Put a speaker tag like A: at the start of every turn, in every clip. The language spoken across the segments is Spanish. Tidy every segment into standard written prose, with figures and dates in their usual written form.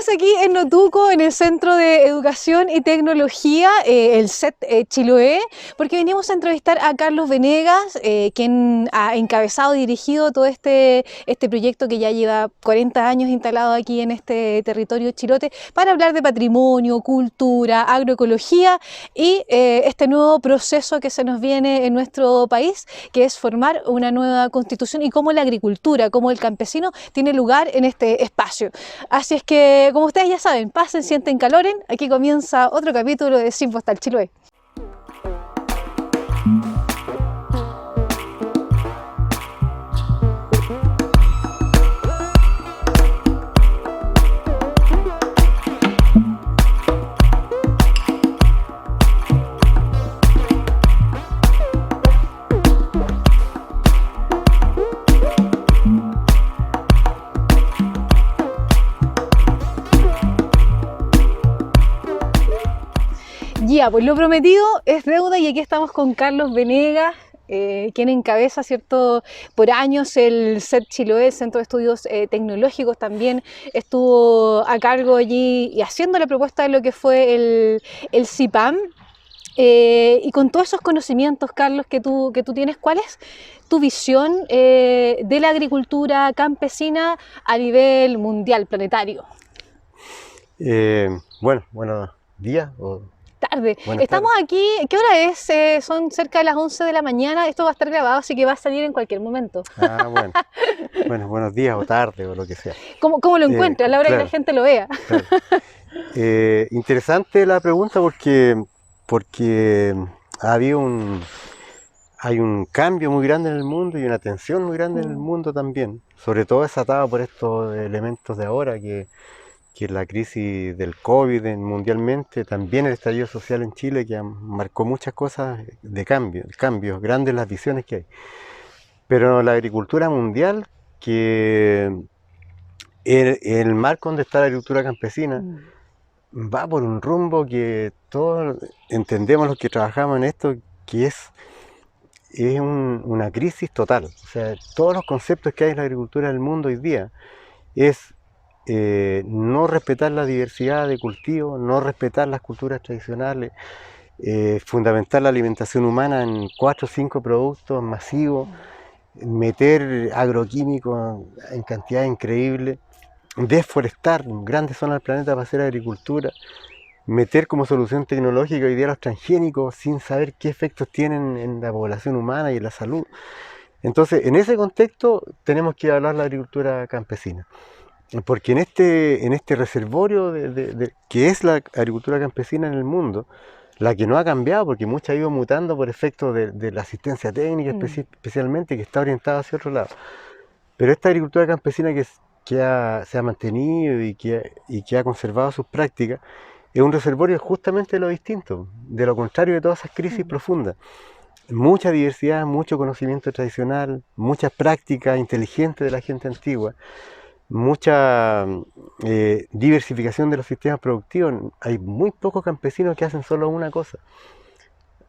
A: Estamos aquí en Notuco, en el Centro de Educación y Tecnología, el CET Chiloé, porque venimos a entrevistar a Carlos Venegas, quien ha encabezado y dirigido todo este proyecto que ya lleva 40 años instalado aquí en este territorio chilote, para hablar de patrimonio, cultura, agroecología y este nuevo proceso que se nos viene en nuestro país, que es formar una nueva constitución y cómo la agricultura, cómo el campesino tiene lugar en este espacio. Así es que, como ustedes ya saben, pasen, sienten, caloren. Aquí comienza otro capítulo de Sin Postal Chiloé. Ya, pues lo prometido es deuda y aquí estamos con Carlos Venegas, quien encabeza, ¿cierto?, por años el CET Chiloé, el Centro de Estudios Tecnológicos. También estuvo a cargo allí y haciendo la propuesta de lo que fue el CIPAM. Y con todos esos conocimientos, Carlos, que tú tienes, ¿cuál es tu visión de la agricultura campesina a nivel mundial, planetario?
B: Bueno, buenos días.
A: Tarde.
B: Buenas
A: Estamos
B: tardes.
A: aquí, ¿qué hora es? Son cerca de las 11 de la mañana, esto va a estar grabado, así que va a salir en cualquier momento.
B: Bueno. Bueno, buenos días o tarde o lo que sea.
A: ¿Cómo lo encuentras a la hora que la
B: Claro,
A: gente lo vea?
B: claro. Interesante la pregunta porque hay un cambio muy grande en el mundo y una tensión muy grande en el mundo también. Sobre todo desatada por estos elementos de ahora, que la crisis del COVID mundialmente, también el estallido social en Chile, que marcó muchas cosas de cambios grandes, las visiones que hay. Pero la agricultura mundial, que el marco donde está la agricultura campesina, va por un rumbo que todos entendemos los que trabajamos en esto, que es una crisis total. O sea, todos los conceptos que hay en la agricultura del mundo hoy día es no respetar la diversidad de cultivos, no respetar las culturas tradicionales, fundamentar la alimentación humana en 4 o 5 productos masivos, meter agroquímicos en cantidad increíble, desforestar grandes zonas del planeta para hacer agricultura, meter como solución tecnológica hoy día los transgénicos sin saber qué efectos tienen en la población humana y en la salud. Entonces, en ese contexto tenemos que hablar de la agricultura campesina. Porque en este reservorio que es la agricultura campesina en el mundo, la que no ha cambiado, porque mucha ha ido mutando por efecto de la asistencia técnica, especialmente, que está orientada hacia otro lado. Pero esta agricultura campesina se ha mantenido y que ha conservado sus prácticas, es un reservorio justamente de lo distinto, de lo contrario de todas esas crisis profundas. Mucha diversidad, mucho conocimiento tradicional, muchas prácticas inteligentes de la gente antigua, mucha diversificación de los sistemas productivos. Hay muy pocos campesinos que hacen solo una cosa,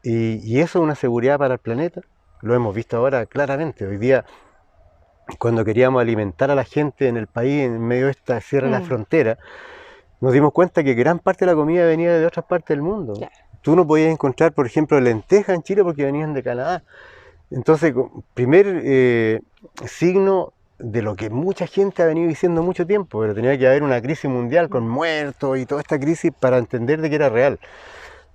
B: y eso es una seguridad para el planeta. Lo hemos visto ahora claramente. Hoy día, cuando queríamos alimentar a la gente en el país en medio de esta cierre de la frontera, nos dimos cuenta que gran parte de la comida venía de otras partes del mundo. Claro. Tú no podías encontrar, por ejemplo, lentejas en Chile porque venían de Canadá. Entonces, primer signo de lo que mucha gente ha venido diciendo mucho tiempo, pero tenía que haber una crisis mundial con muertos y toda esta crisis para entender de que era real,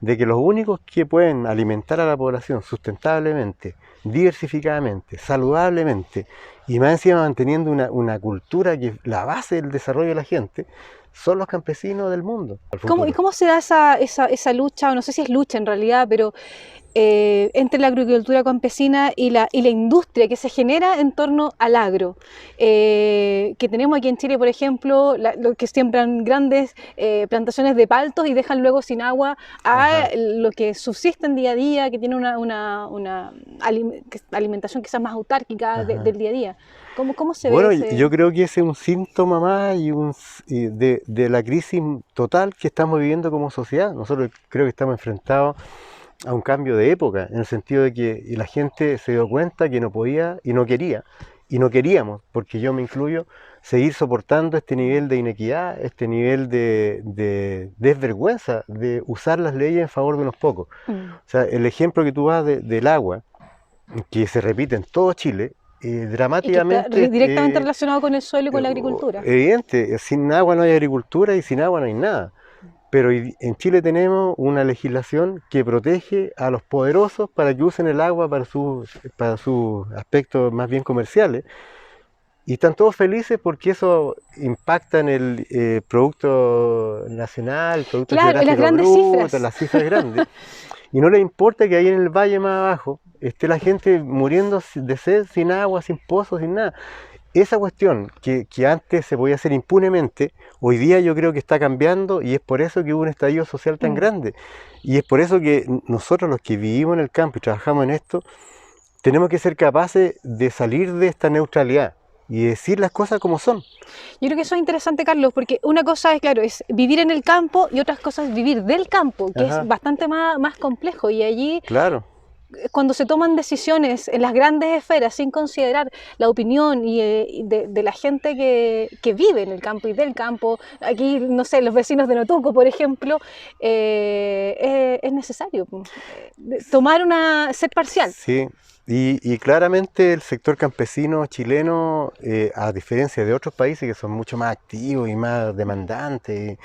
B: de que los únicos que pueden alimentar a la población sustentablemente, diversificadamente, saludablemente, y más encima manteniendo una cultura que es la base del desarrollo de la gente, son los campesinos del mundo.
A: ¿Y cómo se da esa lucha, o no sé si es lucha en realidad, pero entre la agricultura campesina y la industria que se genera en torno al agro? Que tenemos aquí en Chile, por ejemplo, lo que siembran grandes plantaciones de paltos y dejan luego sin agua a lo que subsisten día a día, que tiene una alimentación quizás más autárquica del día a día. ¿Cómo se ve
B: Bueno,
A: ese?
B: yo creo que ese es un síntoma más de la crisis total que estamos viviendo como sociedad. Nosotros creo que estamos enfrentados a un cambio de época, en el sentido de que la gente se dio cuenta que no podía y no quería, y no queríamos, porque yo me incluyo, seguir soportando este nivel de inequidad, este nivel de desvergüenza de usar las leyes en favor de unos pocos. O sea, el ejemplo que tú das del agua, que se repite en todo Chile, dramáticamente...
A: Y que está directamente relacionado con el suelo y con la agricultura.
B: Evidente, sin agua no hay agricultura y sin agua no hay nada. Pero en Chile tenemos una legislación que protege a los poderosos para que usen el agua para sus aspectos más bien comerciales. Y están todos felices porque eso impacta en el Producto Nacional, el Producto
A: Claro, las grandes cifras.
B: las cifras grandes. Y no les importa que ahí en el valle más abajo esté la gente muriendo de sed, sin agua, sin pozos, sin nada. Esa cuestión que antes se podía hacer impunemente, hoy día yo creo que está cambiando y es por eso que hubo un estallido social tan grande. Y es por eso que nosotros los que vivimos en el campo y trabajamos en esto, tenemos que ser capaces de salir de esta neutralidad y decir las cosas como son.
A: Yo creo que eso es interesante, Carlos, porque una cosa es, claro, es vivir en el campo y otras cosas es vivir del campo, que es bastante más complejo. Y allí...
B: Claro.
A: Cuando se toman decisiones en las grandes esferas sin considerar la opinión de la gente que vive en el campo y del campo, aquí, no sé, los vecinos de Notuco, por ejemplo, es necesario ser parcial.
B: Sí, y claramente el sector campesino chileno, a diferencia de otros países que son mucho más activos y más demandantes,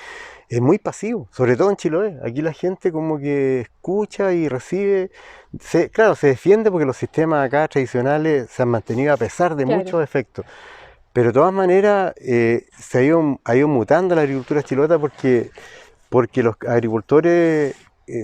B: es muy pasivo, sobre todo en Chiloé. Aquí la gente como que escucha y recibe, claro, se defiende porque los sistemas acá tradicionales se han mantenido a pesar de muchos efectos. Pero de todas maneras ha ido mutando la agricultura chilota porque los agricultores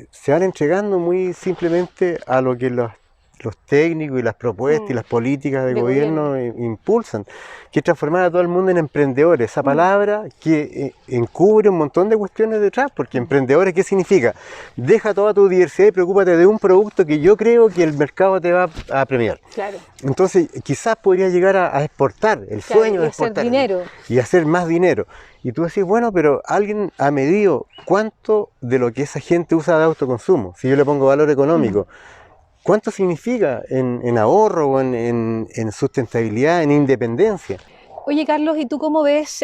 B: se van entregando muy simplemente a lo que los técnicos y las propuestas y las políticas de gobierno impulsan, que es transformar a todo el mundo en emprendedores. Esa palabra que encubre un montón de cuestiones detrás, porque emprendedores, ¿qué significa? Deja toda tu diversidad y preocúpate de un producto que yo creo que el mercado te va a premiar.
A: Claro.
B: Entonces, quizás podría llegar a exportar, el sueño de exportar. Y hacer más dinero. Y tú decís, bueno, pero alguien ha medido cuánto de lo que esa gente usa de autoconsumo, si yo le pongo valor económico. ¿Cuánto significa en ahorro o en sustentabilidad, en independencia?
A: Oye, Carlos, ¿y tú cómo ves,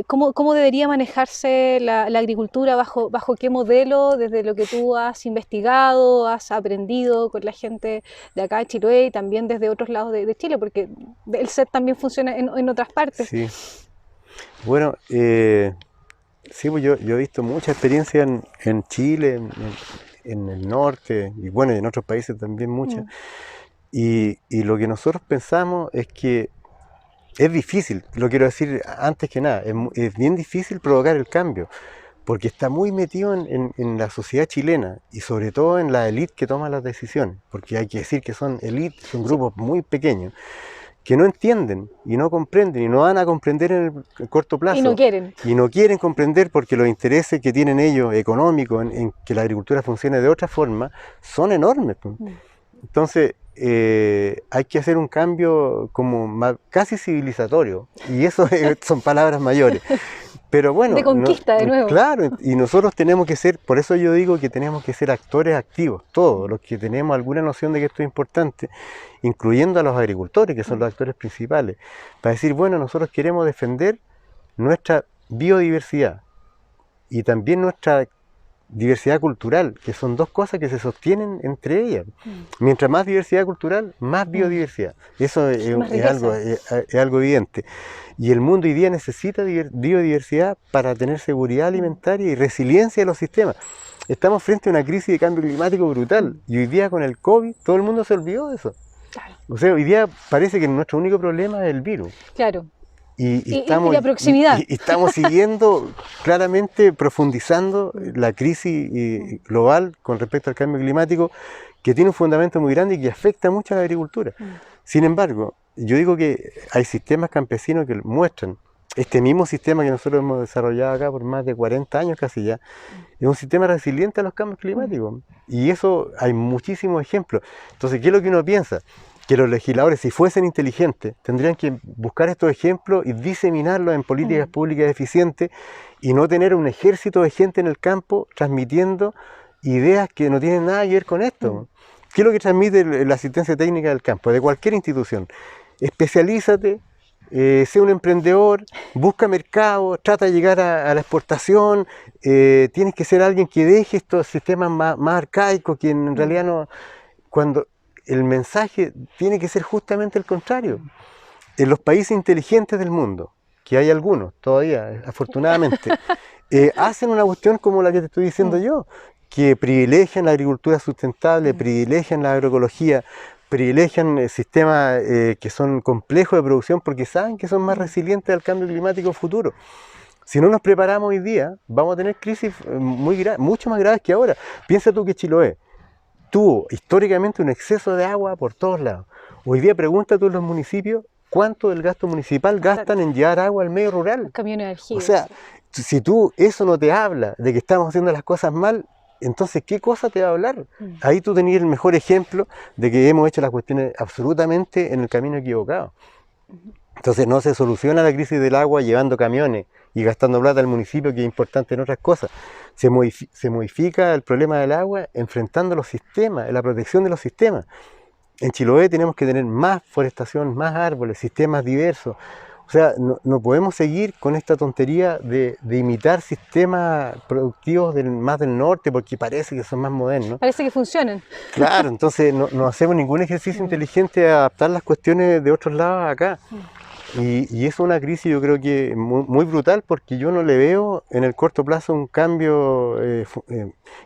A: cómo debería manejarse la agricultura, bajo qué modelo, desde lo que tú has investigado, has aprendido con la gente de acá de Chiloé y también desde otros lados de Chile, porque el SET también funciona en otras partes?
B: Sí, bueno, sí, pues yo he visto mucha experiencia en Chile, en el norte y bueno, en otros países también muchas. Y lo que nosotros pensamos es que es difícil, lo quiero decir antes que nada, es bien difícil provocar el cambio, porque está muy metido en la sociedad chilena y sobre todo en la élite que toma las decisiones, porque hay que decir que son élites, son grupos muy pequeños, que no entienden y no comprenden y no van a comprender en el corto plazo.
A: Y no quieren.
B: Y no quieren comprender porque los intereses que tienen ellos económicos en que la agricultura funcione de otra forma son enormes. Entonces hay que hacer un cambio como casi civilizatorio y eso son palabras mayores. Pero bueno,
A: de conquista de nuevo.
B: Claro, y nosotros tenemos que ser, por eso yo digo que tenemos que ser actores activos, todos los que tenemos alguna noción de que esto es importante, incluyendo a los agricultores, que son los actores principales, para decir, bueno, nosotros queremos defender nuestra biodiversidad y también nuestra diversidad cultural, que son dos cosas que se sostienen entre ellas. Mientras más diversidad cultural, más biodiversidad. Eso es algo evidente. Y el mundo hoy día necesita biodiversidad para tener seguridad alimentaria y resiliencia de los sistemas. Estamos frente a una crisis de cambio climático brutal y hoy día con el COVID todo el mundo se olvidó de eso.
A: Claro.
B: O sea, hoy día parece que nuestro único problema es el virus.
A: Claro.
B: Y
A: la proximidad.
B: Y estamos siguiendo, claramente profundizando la crisis global con respecto al cambio climático, que tiene un fundamento muy grande y que afecta mucho a la agricultura. Sin embargo, yo digo que hay sistemas campesinos que muestran, este mismo sistema que nosotros hemos desarrollado acá por más de 40 años casi ya, es un sistema resiliente a los cambios climáticos. Y eso hay muchísimos ejemplos. Entonces, ¿qué es lo que uno piensa? Que los legisladores, si fuesen inteligentes, tendrían que buscar estos ejemplos y diseminarlos en políticas públicas eficientes y no tener un ejército de gente en el campo transmitiendo ideas que no tienen nada que ver con esto. ¿Qué es lo que transmite la asistencia técnica del campo, de cualquier institución? Especialízate, sea un emprendedor, busca mercado, trata de llegar a la exportación, tienes que ser alguien que deje estos sistemas más arcaicos, que en realidad no, cuando el mensaje tiene que ser justamente el contrario. En los países inteligentes del mundo, que hay algunos todavía, afortunadamente, hacen una cuestión como la que te estoy diciendo yo, que privilegian la agricultura sustentable, privilegian la agroecología, privilegian sistemas que son complejos de producción porque saben que son más resilientes al cambio climático futuro. Si no nos preparamos hoy día, vamos a tener crisis mucho más graves que ahora. Piensa tú que Chiloé tuvo históricamente un exceso de agua por todos lados. Hoy día pregunta tú en los municipios cuánto del gasto municipal gastan en llevar agua al medio rural.
A: Camiones de energía.
B: O sea, si tú eso no te habla de que estamos haciendo las cosas mal, entonces ¿qué cosa te va a hablar? Ahí tú tenías el mejor ejemplo de que hemos hecho las cuestiones absolutamente en el camino equivocado. Entonces no se soluciona la crisis del agua llevando camiones y gastando plata al municipio, que es importante en otras cosas. Se modifica el problema del agua enfrentando los sistemas, la protección de los sistemas. En Chiloé tenemos que tener más forestación, más árboles, sistemas diversos. O sea, no podemos seguir con esta tontería de imitar sistemas productivos más del norte porque parece que son más modernos.
A: Parece que funcionan.
B: Claro, entonces no hacemos ningún ejercicio inteligente de adaptar las cuestiones de otros lados acá. Y es una crisis, yo creo que muy brutal, porque yo no le veo en el corto plazo un cambio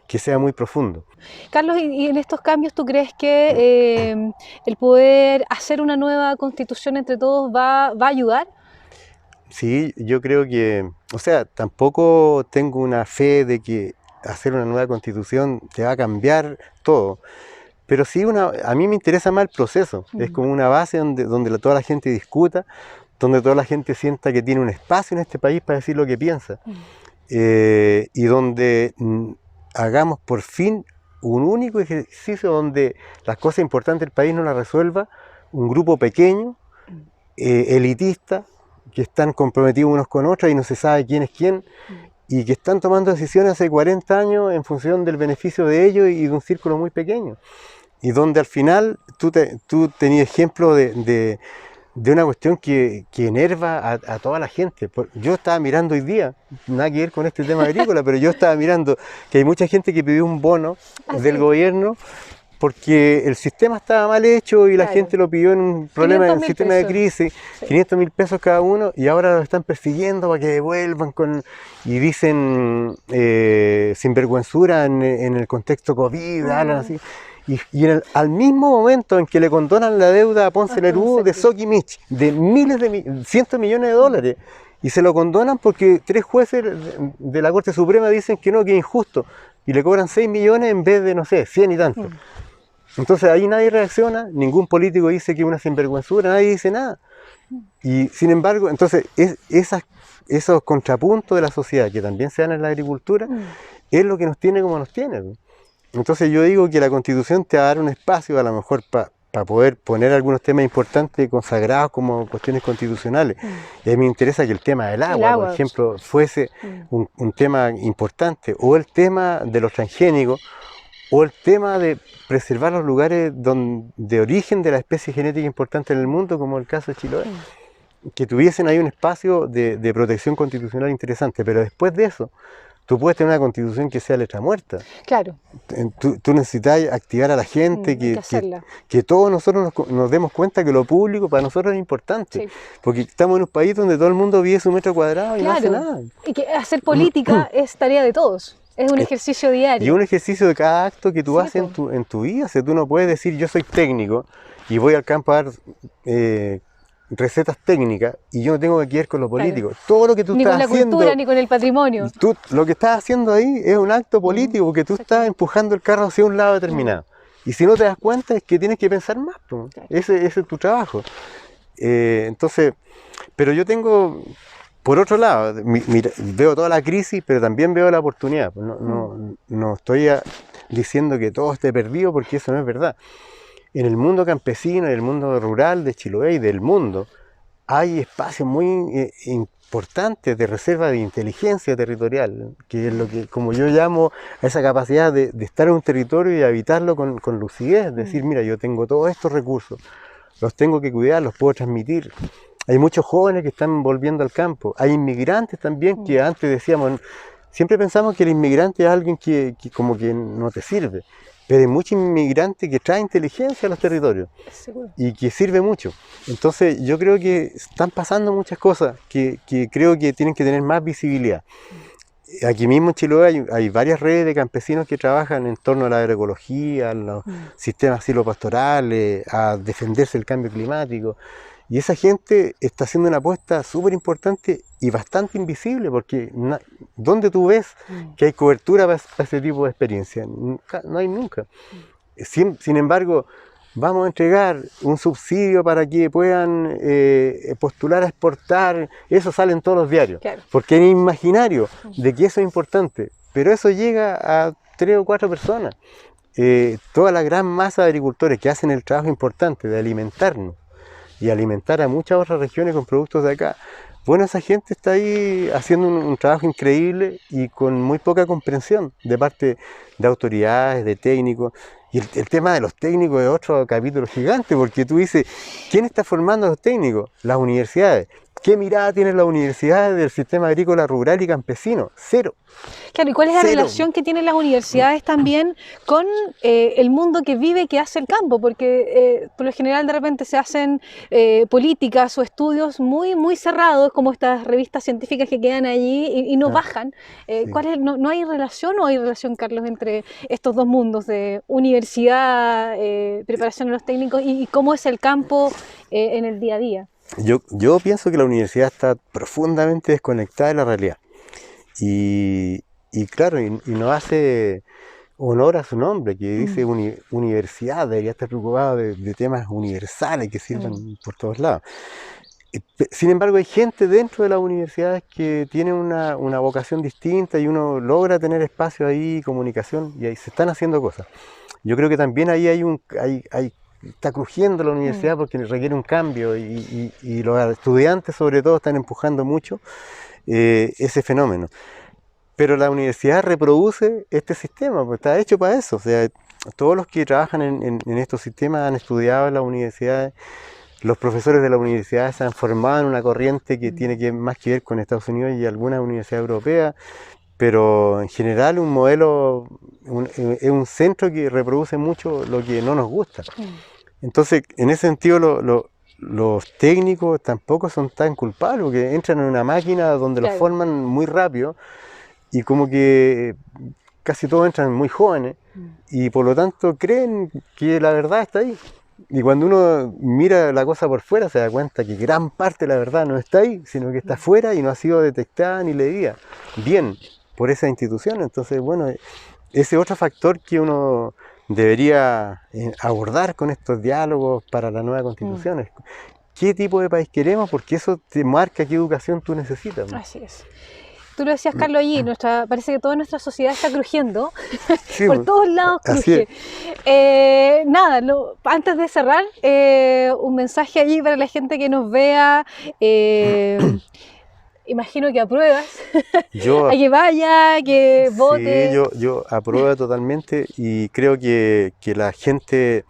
B: que sea muy profundo.
A: Carlos, ¿y en estos cambios tú crees que el poder hacer una nueva constitución entre todos va a ayudar?
B: Sí, yo creo que, o sea, tampoco tengo una fe de que hacer una nueva constitución te va a cambiar todo. Pero sí, a mí me interesa más el proceso. Es como una base donde toda la gente discuta, donde toda la gente sienta que tiene un espacio en este país para decir lo que piensa. Y donde hagamos por fin un único ejercicio donde las cosas importantes del país no las resuelva un grupo pequeño, elitista, que están comprometidos unos con otros y no se sabe quién es quién, y que están tomando decisiones hace 40 años en función del beneficio de ellos y de un círculo muy pequeño. Y donde al final tú tenías ejemplo de una cuestión que enerva a toda la gente. Yo estaba mirando hoy día, nada que ver con este tema agrícola, pero yo estaba mirando que hay mucha gente que pidió un bono del gobierno porque el sistema estaba mal hecho y la gente lo pidió en un problema del sistema de crisis, 500.000 pesos cada uno, y ahora lo están persiguiendo para que devuelvan y dicen sinvergüenzura en el contexto COVID, hablan así. Y al mismo momento en que le condonan la deuda a Ponce Lerú de Soquimich, de cientos de millones de dólares, y se lo condonan porque 3 jueces de la Corte Suprema dicen que no, que es injusto, y le cobran 6 millones en vez de, no sé, 100 y tanto. Entonces ahí nadie reacciona, ningún político dice que es una sinvergüenzura, nadie dice nada. Y sin embargo, entonces esos contrapuntos de la sociedad que también se dan en la agricultura es lo que nos tiene como nos tiene. Entonces yo digo que la Constitución te va a dar un espacio a lo mejor para poder poner algunos temas importantes consagrados como cuestiones constitucionales. Y a mí me interesa que el tema del agua, por ejemplo, fuese un tema importante, o el tema de los transgénicos, o el tema de preservar los lugares de origen de la especie genética importante en el mundo, como el caso de Chiloé. Que tuviesen ahí un espacio de protección constitucional interesante, pero después de eso, tú puedes tener una constitución que sea letra muerta.
A: Claro.
B: Tú necesitas activar a la gente, que todos nosotros nos demos cuenta que lo público para nosotros es importante. Sí. Porque estamos en un país donde todo el mundo vive su metro cuadrado y no hace nada.
A: Y que hacer política es tarea de todos. Es un ejercicio diario.
B: Y un ejercicio de cada acto que tú haces en tu vida. O sea, tú no puedes decir yo soy técnico y voy al campo a dar recetas técnicas y yo no tengo que ver con lo político. Claro. Todo lo que tú estás haciendo... Ni con la cultura, ni con el patrimonio. Lo que estás haciendo ahí es un acto político porque tú estás empujando el carro hacia un lado determinado. Y si no te das cuenta es que tienes que pensar más. Claro. Ese es tu trabajo. Entonces, pero yo tengo... Por otro lado, veo toda la crisis, pero también veo la oportunidad. No estoy diciendo que todo esté perdido porque eso no es verdad. En el mundo campesino, en el mundo rural de Chiloé y del mundo, hay espacios muy importantes de reserva de inteligencia territorial, que es lo que, como yo llamo, a esa capacidad de estar en un territorio y habitarlo con lucidez, decir, mira, yo tengo todos estos recursos, los tengo que cuidar, los puedo transmitir. Hay muchos jóvenes que están volviendo al campo. Hay inmigrantes también que antes decíamos, siempre pensamos que el inmigrante es alguien que como que no te sirve. Pero hay muchos inmigrantes que traen inteligencia a los territorios
A: Seguro.
B: y que sirve mucho. Entonces yo creo que están pasando muchas cosas que creo que tienen que tener más visibilidad. Aquí mismo en Chiloé hay varias redes de campesinos que trabajan en torno a la agroecología, a los sistemas silvopastorales, a defenderse del cambio climático. Y esa gente está haciendo una apuesta súper importante y bastante invisible, porque ¿dónde tú ves que hay cobertura para ese tipo de experiencia? No hay nunca. Sin embargo, vamos a entregar un subsidio para que puedan postular a exportar, eso sale en todos los diarios,
A: Claro.
B: porque hay un imaginario de que eso es importante, pero eso llega a 3 o 4 personas. Toda la gran masa de agricultores que hacen el trabajo importante de alimentarnos y alimentar a muchas otras regiones con productos de acá, bueno, esa gente está ahí haciendo un trabajo increíble y con muy poca comprensión de parte de autoridades, de técnicos. Y el tema de los técnicos es otro capítulo gigante, porque tú dices, ¿quién está formando a los técnicos? Las universidades. ¿Qué mirada tienen las universidades del sistema agrícola rural y campesino? Cero.
A: Claro, ¿y cuál es la
B: Cero.
A: relación que tienen las universidades también con el mundo que vive, que hace el campo? Porque por lo general de repente se hacen políticas o estudios muy, muy cerrados, como estas revistas científicas que quedan allí y no bajan.
B: Sí.
A: ¿No hay relación o hay relación, Carlos, entre estos dos mundos de universidad, preparación de los técnicos y cómo es el campo en el día a día?
B: Yo pienso que la universidad está profundamente desconectada de la realidad. Y claro, y no hace honor a su nombre, que dice universidad, debería estar preocupado de temas universales que sirvan por todos lados. Sin embargo, hay gente dentro de las universidades que tiene una vocación distinta y uno logra tener espacio ahí, comunicación, y ahí se están haciendo cosas. Yo creo que también ahí está crujiendo la universidad porque requiere un cambio y los estudiantes sobre todo están empujando mucho ese fenómeno. Pero la universidad reproduce este sistema, pues está hecho para eso. O sea, todos los que trabajan en estos sistemas han estudiado en las universidades. Los profesores de la universidad se han formado en una corriente que tiene más que ver con Estados Unidos y algunas universidades europeas, pero en general un modelo, es un centro que reproduce mucho lo que no nos gusta. Entonces, en ese sentido, los técnicos tampoco son tan culpables, porque entran en una máquina donde los forman muy rápido y como que casi todos entran muy jóvenes y por lo tanto creen que la verdad está ahí. Y cuando uno mira la cosa por fuera se da cuenta que gran parte de la verdad no está ahí, sino que está afuera y no ha sido detectada ni leída bien por esa institución. Entonces, bueno, ese otro factor que uno debería abordar con estos diálogos para la nueva constitución es qué tipo de país queremos, porque eso te marca qué educación tú necesitas, ¿no?
A: Así es. Tú lo decías, Carlos, allí, parece que toda nuestra sociedad está crujiendo,
B: Sí,
A: por todos lados cruje. Nada, antes de cerrar, un mensaje allí para la gente que nos vea. Imagino que apruebas, a que vaya, que vote.
B: Sí, yo apruebo totalmente y creo que la gente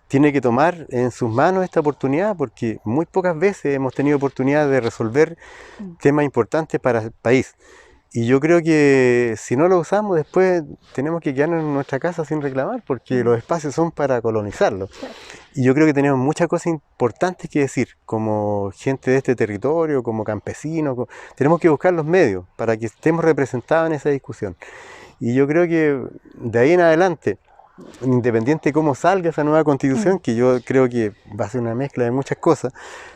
B: tiene que tomar en sus manos esta oportunidad, porque muy pocas veces hemos tenido oportunidad de resolver temas importantes para el país. Y yo creo que si no lo usamos, después tenemos que quedarnos en nuestra casa sin reclamar, porque los espacios son para colonizarlos. Y yo creo que tenemos muchas cosas importantes que decir, como gente de este territorio, como campesinos. Tenemos que buscar los medios para que estemos representados en esa discusión. Y yo creo que de ahí en adelante, independiente de cómo salga esa nueva constitución, que yo creo que va a ser una mezcla de muchas cosas,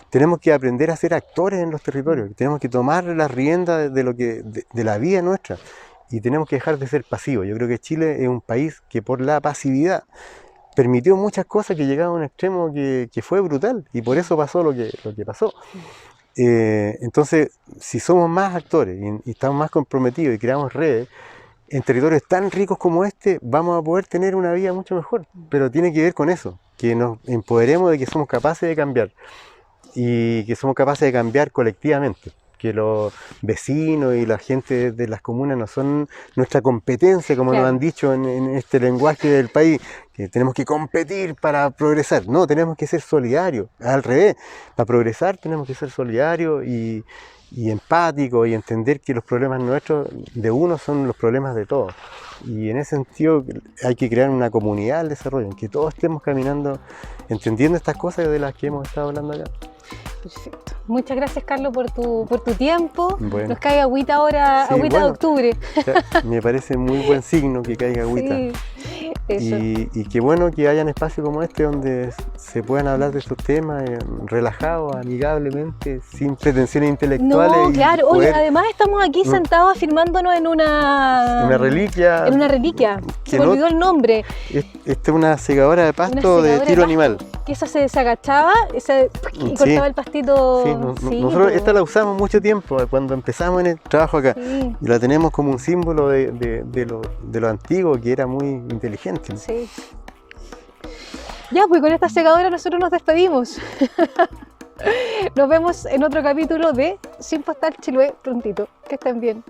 B: tenemos que aprender a ser actores en los territorios, tenemos que tomar la rienda de la vida nuestra y tenemos que dejar de ser pasivos. Yo creo que Chile es un país que por la pasividad permitió muchas cosas que llegaban a un extremo que fue brutal y por eso pasó lo que pasó. Entonces, si somos más actores y estamos más comprometidos y creamos redes, en territorios tan ricos como este vamos a poder tener una vida mucho mejor, pero tiene que ver con eso, que nos empoderemos de que somos capaces de cambiar y que somos capaces de cambiar colectivamente. que los vecinos y la gente de las comunas no son nuestra competencia, como nos
A: Claro.
B: han dicho en este lenguaje del país, que tenemos que competir para progresar. No, tenemos que ser solidarios, al revés. Para progresar tenemos que ser solidarios y empáticos y entender que los problemas nuestros de uno son los problemas de todos. Y en ese sentido hay que crear una comunidad del desarrollo, en que todos estemos caminando, entendiendo estas cosas de las que hemos estado hablando acá.
A: Perfecto. Muchas gracias, Carlos, por tu tiempo.
B: Bueno.
A: Nos cae agüita ahora,
B: Sí,
A: agüita de
B: bueno.
A: octubre.
B: O sea, me parece muy buen signo que caiga agüita.
A: Sí, eso.
B: Y qué bueno que hayan espacios como este donde se puedan hablar de estos temas relajados, amigablemente, sin pretensiones intelectuales.
A: No,
B: y
A: claro. Oye,
B: poder-
A: además estamos aquí sentados afirmándonos en
B: una reliquia.
A: En una reliquia.
B: que
A: Se me
B: no-
A: olvidó el nombre.
B: Esta es una segadora de pasto de
A: segadora de
B: tiro
A: pasto.
B: animal.
A: Que esa se agachaba y
B: Sí.
A: cortaba el pastito.
B: Sí, nosotros
A: pues.
B: esta la usamos mucho tiempo, cuando empezamos en el trabajo acá.
A: Sí,
B: Y la tenemos como un símbolo de lo antiguo, que era muy inteligente.
A: sí. Ya, pues con esta segadora nosotros nos despedimos. Nos vemos en otro capítulo de Sin Postal Chiloé prontito. Que estén bien.